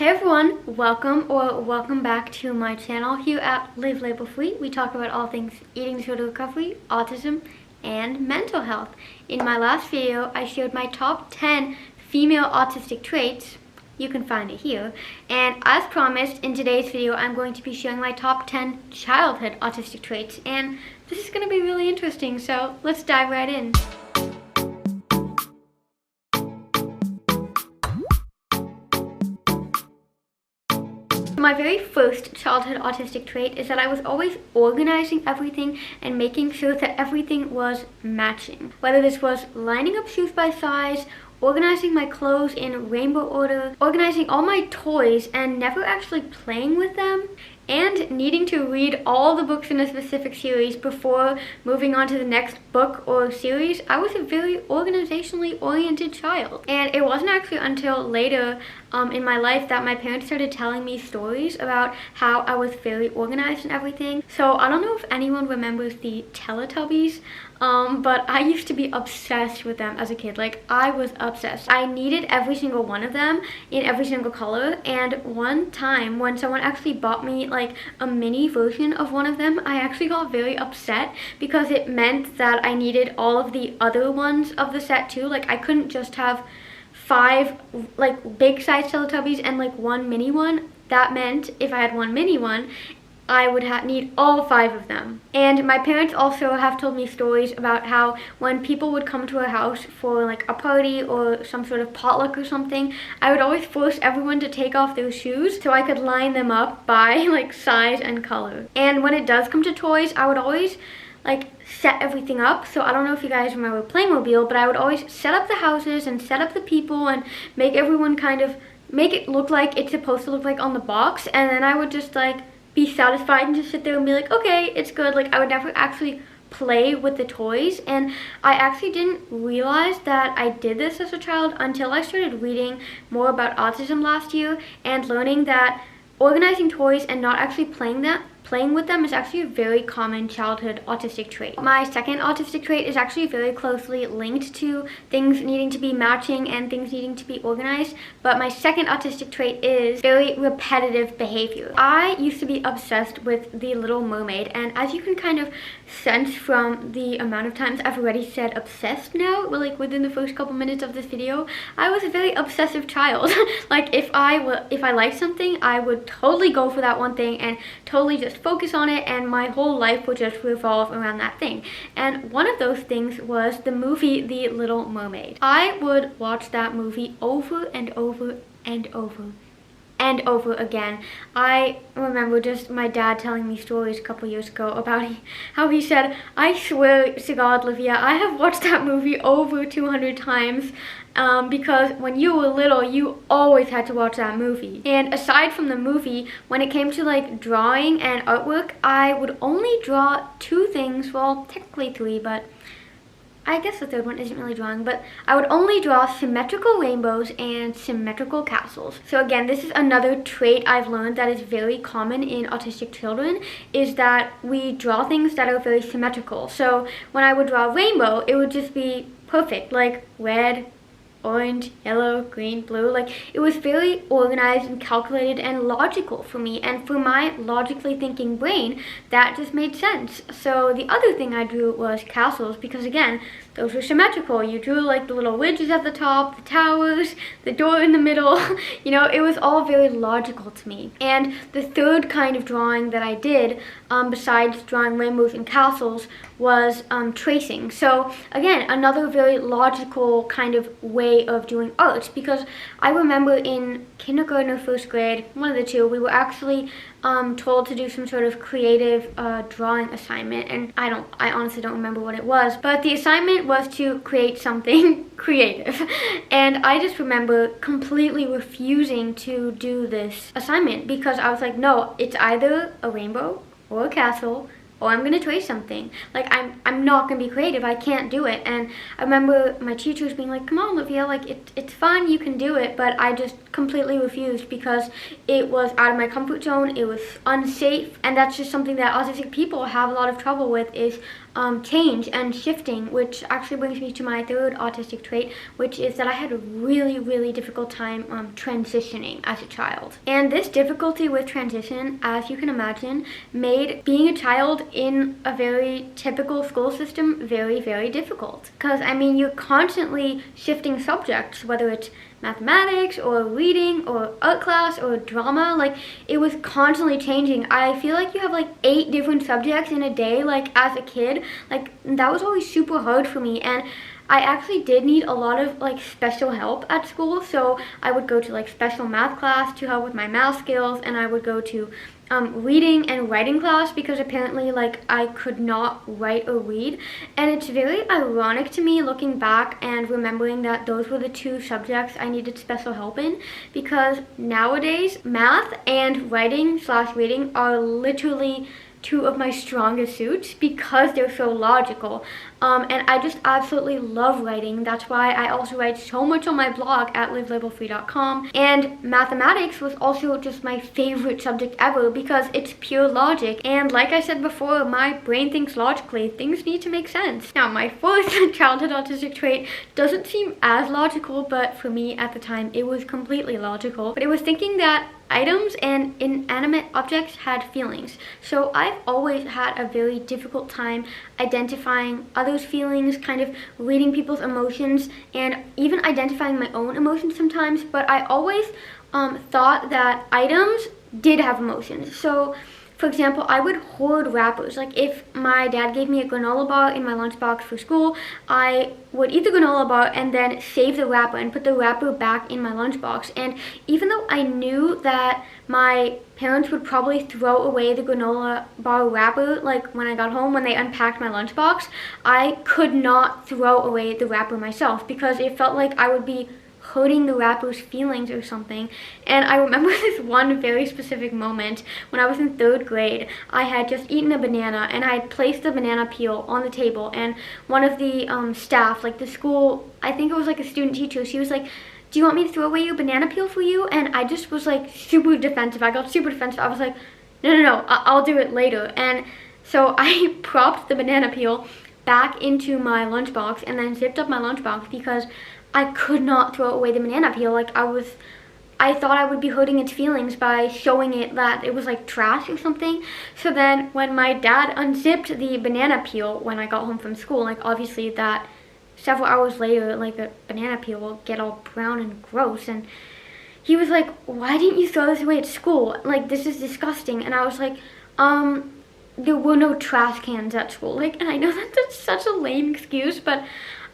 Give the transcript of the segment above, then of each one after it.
Hey everyone, welcome back to my channel. Here at Live Label Free, we talk about all things eating disorder recovery, autism, and mental health. In my last video, I showed my top 10 female autistic traits. You can find it here. And as promised, in today's video, I'm going to be showing my top 10 childhood autistic traits. And this is going to be really interesting, so let's dive right in. My very first childhood autistic trait is that I was always organizing everything and making sure that everything was matching. Whether this was lining up shoes by size, organizing my clothes in rainbow order, organizing all my toys and never actually playing with them, and needing to read all the books in a specific series before moving on to the next book or series. I was a very organizationally oriented child. And it wasn't actually until later in my life that my parents started telling me stories about how I was very organized and everything. So I don't know if anyone remembers the Teletubbies, but I used to be obsessed with them as a kid. Like, I was obsessed. I needed every single one of them in every single color. And one time when someone actually bought me like a mini version of one of them, I actually got very upset because it meant that I needed all of the other ones of the set too. Like, I couldn't just have 5 like big size Teletubbies and like one mini one. That meant if I had one mini one, I would need all 5 of them. And my parents also have told me stories about how when people would come to our house for like a party or some sort of potluck or something, I would always force everyone to take off their shoes so I could line them up by like size and color. And when it does come to toys, I would always like set everything up. So I don't know if you guys remember Playmobil, but I would always set up the houses and set up the people and make everyone kind of make it look like it's supposed to look like on the box. And then I would just like be satisfied and just sit there and be like, okay, it's good. Like, I would never actually play with the toys. And I actually didn't realize that I did this as a child until I started reading more about autism last year and learning that organizing toys and not actually playing with them is actually a very common childhood autistic trait. My second autistic trait is actually very closely linked to things needing to be matching and things needing to be organized, but my second autistic trait is very repetitive behavior. I used to be obsessed with The Little Mermaid, and as you can kind of sense from the amount of times I've already said obsessed now, like within the first couple minutes of this video, I was a very obsessive child. Like, if I liked something, I would totally go for that one thing and totally just focus on it, and my whole life would just revolve around that thing. And one of those things was the movie The Little Mermaid. I would watch that movie over and over and over and over again. I remember just my dad telling me stories a couple years ago about how he said, I swear to God, Olivia, I have watched that movie over 200 times because when you were little, you always had to watch that movie. And aside from the movie, when it came to like drawing and artwork, I would only draw 2 things, well, technically 3, but I guess the third one isn't really drawing, but I would only draw symmetrical rainbows and symmetrical castles. So again, this is another trait I've learned that is very common in autistic children, is that we draw things that are very symmetrical. So when I would draw a rainbow, it would just be perfect, like red, orange, yellow, green, blue. Like, it was very organized and calculated and logical for me, and for my logically thinking brain, that just made sense. So the other thing I drew was castles, because again, those were symmetrical. You drew like the little ridges at the top, the towers, the door in the middle. You know, it was all very logical to me. And the third kind of drawing that I did, besides drawing rainbows and castles, was tracing. So again, another very logical kind of way of doing art, because I remember in kindergarten or first grade, one of the two, we were actually told to do some sort of creative drawing assignment, and I honestly don't remember what it was, but the assignment was to create something creative. And I just remember completely refusing to do this assignment because I was like, no, it's either a rainbow or a castle, or I'm gonna trace something. Like, I'm not gonna be creative. I can't do it. And I remember my teachers being like, come on, Olivia, like it's fun, you can do it. But I just completely refused because it was out of my comfort zone. It was unsafe, and that's just something that autistic people have a lot of trouble with, is change and shifting, which actually brings me to my third autistic trait, which is that I had a really difficult time transitioning as a child. And this difficulty with transition, as you can imagine, made being a child in a very typical school system very difficult. Because I mean, you're constantly shifting subjects, whether it's mathematics or reading or art class or drama. Like, it was constantly changing. I feel like you have like 8 different subjects in a day, like as a kid. Like, that was always super hard for me, and I actually did need a lot of like special help at school. So I would go to like special math class to help with my math skills, and I would go to reading and writing class because apparently like I could not write or read. And it's very ironic to me looking back and remembering that those were the 2 subjects I needed special help in, because nowadays math and writing/reading are literally 2 of my strongest suits because they're so logical. And I just absolutely love writing. That's why I also write so much on my blog at livelabelfree.com. And mathematics was also just my favorite subject ever because it's pure logic. And like I said before, my brain thinks logically. Things need to make sense. Now, my fourth childhood autistic trait doesn't seem as logical, but for me at the time, it was completely logical. But it was thinking that items and inanimate objects had feelings. So I've always had a very difficult time identifying others' feelings, kind of reading people's emotions, and even identifying my own emotions sometimes. But I always thought that items did have emotions. So for example, I would hoard wrappers. Like, if my dad gave me a granola bar in my lunchbox for school, I would eat the granola bar and then save the wrapper and put the wrapper back in my lunchbox. And even though I knew that my parents would probably throw away the granola bar wrapper, like when I got home, when they unpacked my lunchbox, I could not throw away the wrapper myself because it felt like I would be hurting the wrapper's feelings or something. And I remember this one very specific moment when I was in 3rd grade. I had just eaten a banana and I had placed the banana peel on the table, and one of the staff, like the school, I think it was like a student teacher, she was like, "Do you want me to throw away your banana peel for you?" And I just was like super defensive. I got super defensive. I was like, no, I'll do it later. And so I propped the banana peel back into my lunchbox and then zipped up my lunchbox because I could not throw away the banana peel. Like, I thought I would be hurting its feelings by showing it that it was like trash or something. So then when my dad unzipped the banana peel when I got home from school, like obviously that several hours later, like the banana peel will get all brown and gross, and he was like, "Why didn't you throw this away at school? Like, this is disgusting." And I was like, there were no trash cans at school. Like, and I know that that's such a lame excuse, but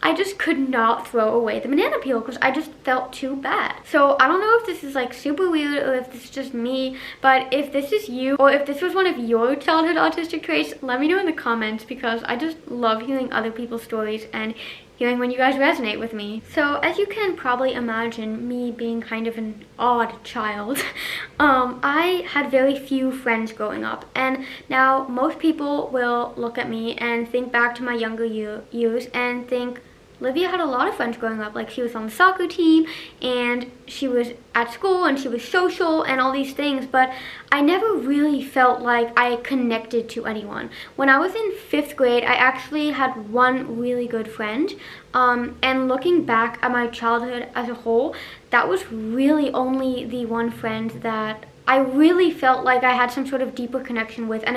I just could not throw away the banana peel because I just felt too bad. So I don't know if this is like super weird or if this is just me, but if this is you or if this was one of your childhood autistic traits, let me know in the comments because I just love hearing other people's stories and hearing when you guys resonate with me. So as you can probably imagine, me being kind of an odd child, I had very few friends growing up. And now most people will look at me and think back to my younger years and think, Livia had a lot of friends growing up. Like, she was on the soccer team and she was at school and she was social and all these things, but I never really felt like I connected to anyone. When I was in 5th grade, I actually had one really good friend, and looking back at my childhood as a whole, that was really only the one friend that I really felt like I had some sort of deeper connection with, and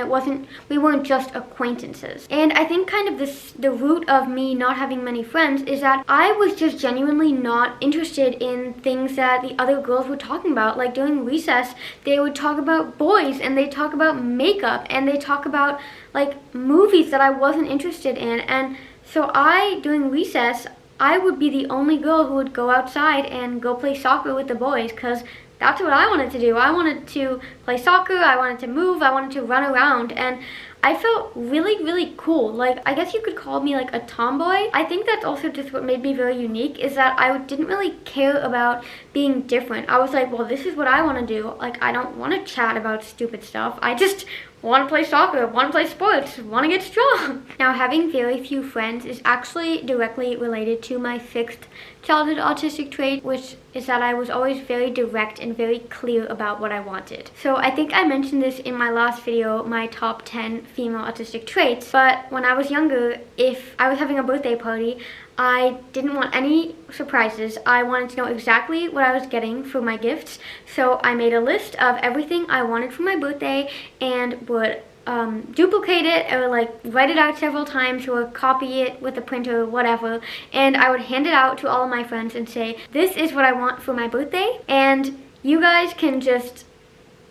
we weren't just acquaintances. And I think kind of the root of me not having many friends is that I was just genuinely not interested in things that the other girls were talking about. Like, during recess, they would talk about boys, and they talk about makeup, and they talk about like movies that I wasn't interested in. And so during recess, I would be the only girl who would go outside and go play soccer with the boys, because that's what I wanted to do. I wanted to play soccer, I wanted to move, I wanted to run around, and I felt really cool. Like, I guess you could call me like a tomboy. I think that's also just what made me very unique, is that I didn't really care about being different. I was like, well, this is what I want to do. Like, I don't want to chat about stupid stuff. I just want to play soccer, want to play sports, want to get strong. Now, having very few friends is actually directly related to my 6th childhood autistic trait, which is that I was always very direct and very clear about what I wanted. So I think I mentioned this in my last video, my top 10 female autistic traits, but when I was younger, if I was having a birthday party, I didn't want any surprises. I wanted to know exactly what I was getting for my gifts, so I made a list of everything I wanted for my birthday and would duplicate it or like write it out several times or copy it with a printer or whatever, and I would hand it out to all of my friends and say, this is what I want for my birthday, and you guys can just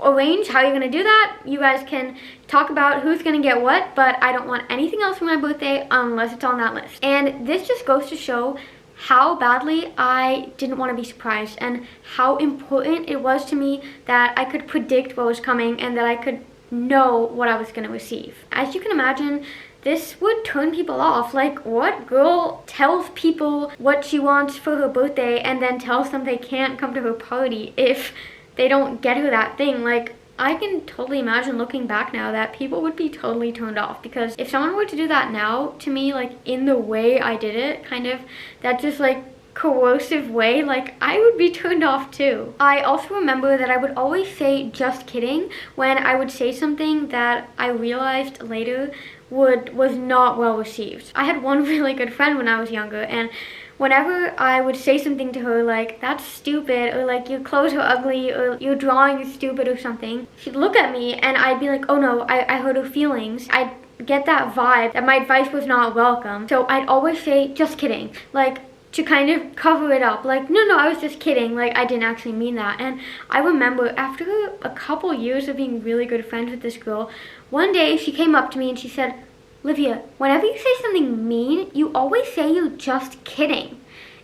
arrange how you're gonna do that. You guys can talk about who's gonna get what, but I don't want anything else for my birthday unless it's on that list. And this just goes to show how badly I didn't want to be surprised and how important it was to me that I could predict what was coming and that I could know what I was gonna receive. As you can imagine, this would turn people off. Like, what girl tells people what she wants for her birthday and then tells them they can't come to her party if they don't get her that thing? Like, I can totally imagine looking back now that people would be totally turned off, because if someone were to do that now to me, like in the way I did it, kind of that just like coercive way, like I would be turned off too. I also remember that I would always say just kidding when I would say something that I realized later was not well received. I had one really good friend when I was younger, and whenever I would say something to her like, that's stupid, or like, your clothes are ugly, or your drawing is stupid or something, she'd look at me and I'd be like, oh no, I hurt her feelings. I'd get that vibe that my advice was not welcome. So I'd always say, just kidding, like to kind of cover it up. Like, no, I was just kidding. Like, I didn't actually mean that. And I remember after a couple years of being really good friends with this girl, one day she came up to me and she said, Olivia, whenever you say something mean, you always say you're just kidding.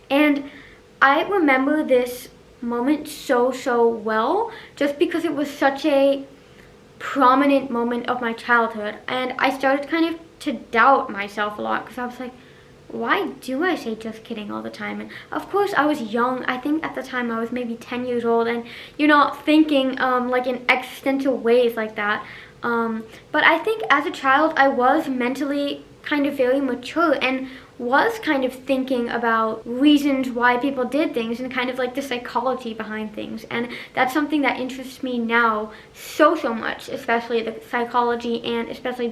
And I remember this moment so well, just because it was such a prominent moment of my childhood. And I started kind of to doubt myself a lot, because I was like, why do I say just kidding all the time? And of course I was young. I think at the time I was maybe 10 years old, and you're not thinking like in existential ways like that. But I think as a child I was mentally kind of very mature and was kind of thinking about reasons why people did things and kind of like the psychology behind things. And that's something that interests me now so much, especially the psychology and especially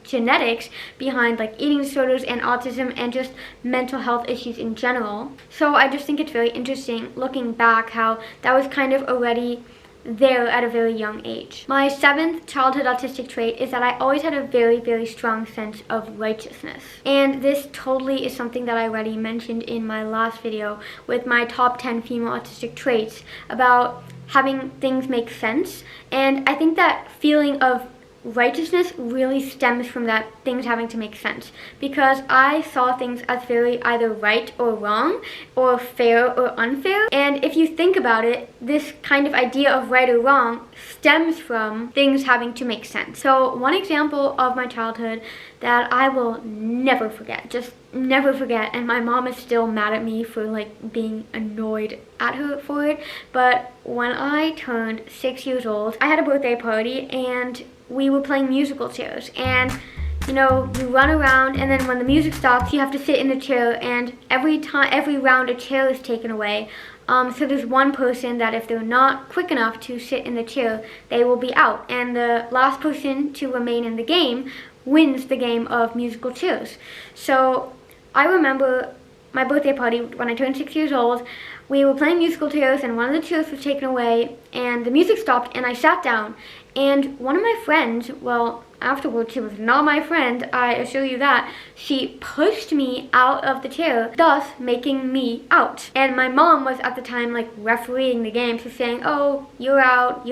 genetics behind like eating disorders and autism and just mental health issues in general. So I just think it's very interesting looking back how that was kind of already there at a very young age. My 7th childhood autistic trait is that I always had a very strong sense of righteousness. And this totally is something that I already mentioned in my last video with my top 10 female autistic traits about having things make sense. And I think that feeling of righteousness really stems from that things having to make sense, because I saw things as very either right or wrong or fair or unfair. And if you think about it, this kind of idea of right or wrong stems from things having to make sense. So one example of my childhood that I will never forget, just never forget, and my mom is still mad at me for like being annoyed at her for it, but when I turned 6 years old, I had a birthday party and we were playing musical chairs, and you know, you run around and then when the music stops you have to sit in the chair, and every round a chair is taken away. So there's one person that if they're not quick enough to sit in the chair, they will be out, and the last person to remain in the game wins the game of musical chairs. So I remember my birthday party when I turned 6 years old. We were playing musical chairs and one of the chairs was taken away and the music stopped and I sat down, and one of my friends, well, afterwards she was not my friend, I assure you that, she pushed me out of the chair, thus making me out. And my mom was at the time like refereeing the game, so saying, oh, you're out,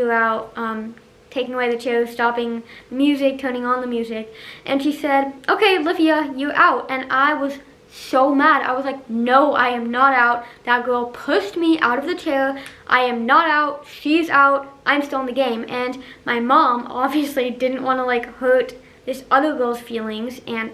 taking away the chair, stopping the music, turning on the music. And she said, okay, Olivia, you're out. And I was so mad. I was like, no, I am not out. That girl pushed me out of the chair. I am not out. She's out. I'm still in the game. And my mom obviously didn't want to like hurt this other girl's feelings, and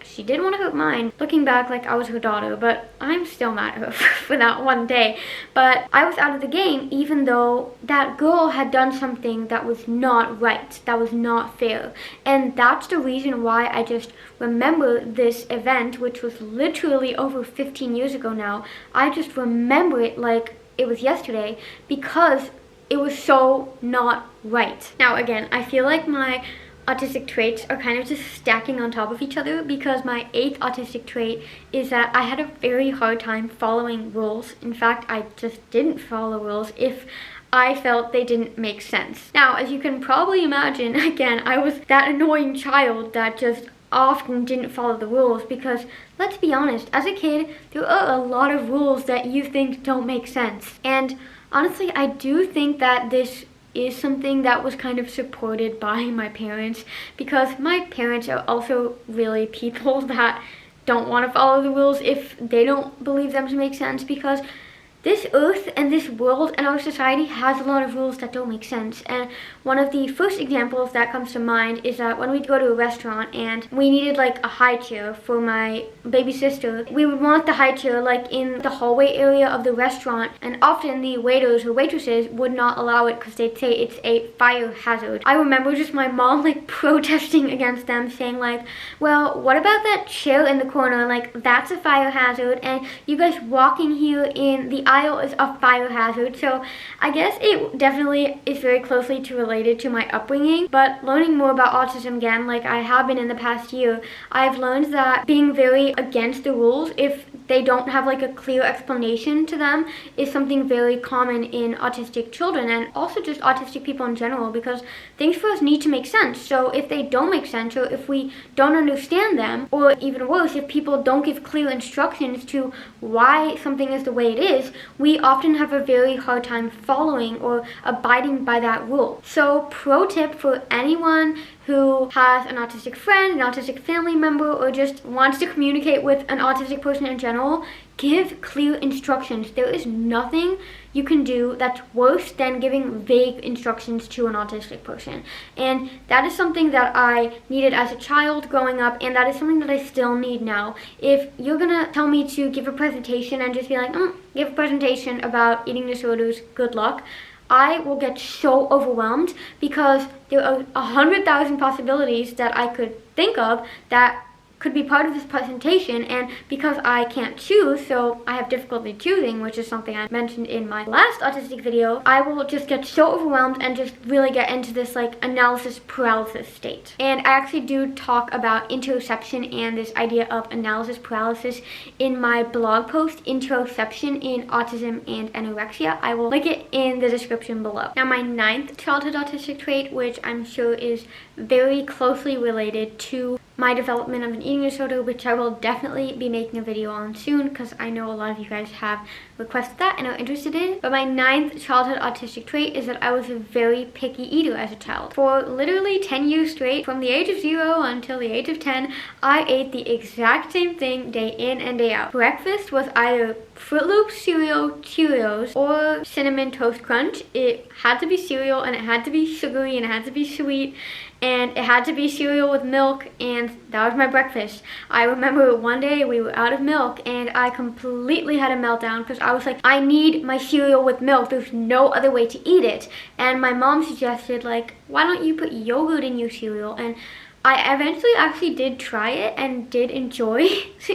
she didn't want to hurt mine. Looking back, like I was her daughter, but I'm still mad at her for that one day. But I was out of the game even though that girl had done something that was not right, that was not fair. And that's the reason why I just remember this event, which was literally over 15 years ago now. I just remember it like it was yesterday because it was so not right. Now again, I feel like my autistic traits are kind of just stacking on top of each other because my 8th autistic trait is that I had a very hard time following rules. In fact, I just didn't follow rules if I felt they didn't make sense. Now, as you can probably imagine, again, I was that annoying child that just often didn't follow the rules because, let's be honest, as a kid, there are a lot of rules that you think don't make sense. And honestly, I do think that this is something that was kind of supported by my parents because my parents are also really people that don't want to follow the rules if they don't believe them to make sense, because this earth and this world and our society has a lot of rules that don't make sense. And one of the first examples that comes to mind is that when we'd go to a restaurant and we needed like a high chair for my baby sister, we would want the high chair like in the hallway area of the restaurant, and often the waiters or waitresses would not allow it because they'd say it's a fire hazard. I remember just my mom like protesting against them, saying like, well, what about that chair in the corner? Like, that's a fire hazard, and you guys walking here in the aisle is a fire hazard. So I guess it definitely is very closely related to my upbringing. But learning more about autism again, like I have been in the past year, I've learned that being very against the rules, if they don't have like a clear explanation to them, is something very common in autistic children and also just autistic people in general, because things for us need to make sense. So if they don't make sense, or if we don't understand them, or even worse, if people don't give clear instructions to why something is the way it is, we often have a very hard time following or abiding by that rule. So pro tip for anyone who has an autistic friend, an autistic family member, or just wants to communicate with an autistic person in general, give clear instructions. There is nothing you can do that's worse than giving vague instructions to an autistic person. And that is something that I needed as a child growing up, and that is something that I still need now. If you're gonna tell me to give a presentation and just be like, give a presentation about eating disorders, good luck, I will get so overwhelmed because there are 100,000 possibilities that I could think of that could be part of this presentation, and because I can't choose, so I have difficulty choosing, which is something I mentioned in my last autistic video, I will just get so overwhelmed and just really get into this like analysis paralysis state. And I actually do talk about interoception and this idea of analysis paralysis in my blog post, Interoception in Autism and Anorexia. I will link it in the description below. Now, my 9th childhood autistic trait, which I'm sure is very closely related to my development of an eating disorder, which I will definitely be making a video on soon because I know a lot of you guys have requested that and are interested in. But my 9th childhood autistic trait is that I was a very picky eater as a child. For literally 10 years straight, from the age of 0 until the age of 10, I ate the exact same thing day in and day out. Breakfast was either Fruit Loops cereal, Cheerios, or Cinnamon Toast Crunch. It had to be cereal, and it had to be sugary, and it had to be sweet, and it had to be cereal with milk, and that was my breakfast. I remember one day we were out of milk, and I completely had a meltdown because I was like, I need my cereal with milk. There's no other way to eat it. And my mom suggested, like, why don't you put yogurt in your cereal? And I eventually actually did try it and did enjoy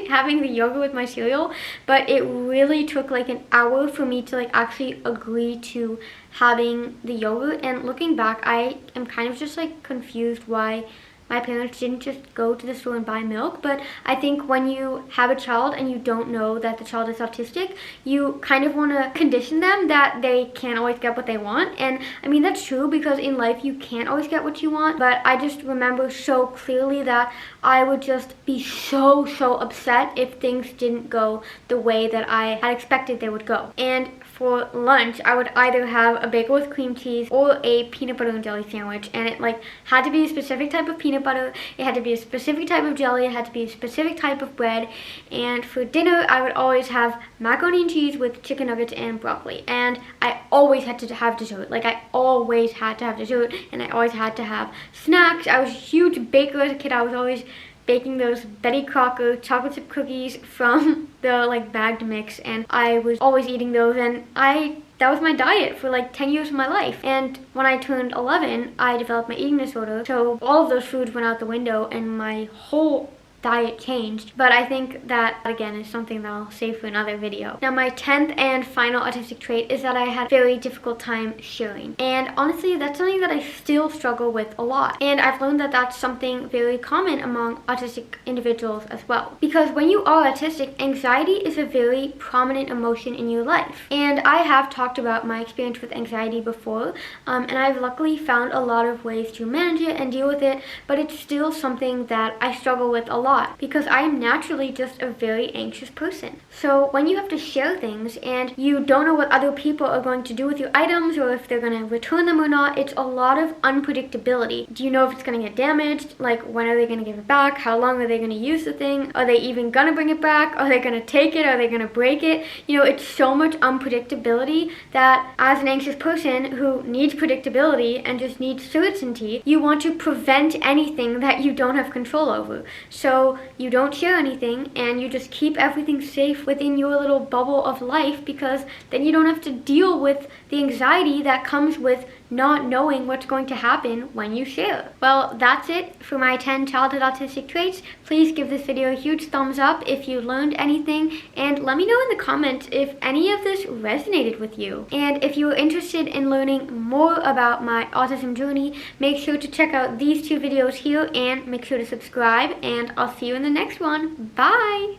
having the yogurt with my cereal, but it really took like an hour for me to like actually agree to having the yogurt. And looking back, I am kind of just like confused why my parents didn't just go to the store and buy milk. But I think when you have a child and you don't know that the child is autistic, you kind of want to condition them that they can't always get what they want. And I mean, that's true because in life you can't always get what you want, but I just remember so clearly that I would just be so upset if things didn't go the way that I had expected they would go. And for lunch, I would either have a bagel with cream cheese or a peanut butter and jelly sandwich, and it like had to be a specific type of peanut butter, it had to be a specific type of jelly, it had to be a specific type of bread. And for dinner, I would always have macaroni and cheese with chicken nuggets and broccoli, and I always had to have dessert. Like, I always had to have dessert, and I always had to have snacks. I was a huge baker as a kid. I was always baking those Betty Crocker chocolate chip cookies from the like bagged mix, and I was always eating those, and that was my diet for like 10 years of my life. And when I turned 11, I developed my eating disorder, so all of those foods went out the window and my whole diet changed. But I think that, again, is something that I'll save for another video. Now, my 10th and final autistic trait is that I had a very difficult time sharing. And honestly, that's something that I still struggle with a lot. And I've learned that that's something very common among autistic individuals as well. Because when you are autistic, anxiety is a very prominent emotion in your life. And I have talked about my experience with anxiety before, and I've luckily found a lot of ways to manage it and deal with it, but it's still something that I struggle with a lot, because I am naturally just a very anxious person. So when you have to share things and you don't know what other people are going to do with your items, or if they're going to return them or not, it's a lot of unpredictability. Do you know if it's going to get damaged? Like, when are they going to give it back? How long are they going to use the thing? Are they even going to bring it back? Are they going to take it? Are they going to break it? You know, it's so much unpredictability that as an anxious person who needs predictability and just needs certainty, you want to prevent anything that you don't have control over. So you don't share anything, and you just keep everything safe within your little bubble of life, because then you don't have to deal with the anxiety that comes with not knowing what's going to happen when you share. Well, that's it for my 10 childhood autistic traits. Please give this video a huge thumbs up if you learned anything, and let me know in the comments if any of this resonated with you. And if you're interested in learning more about my autism journey, make sure to check out these 2 videos here, and make sure to subscribe, and I'll see you in the next one. Bye!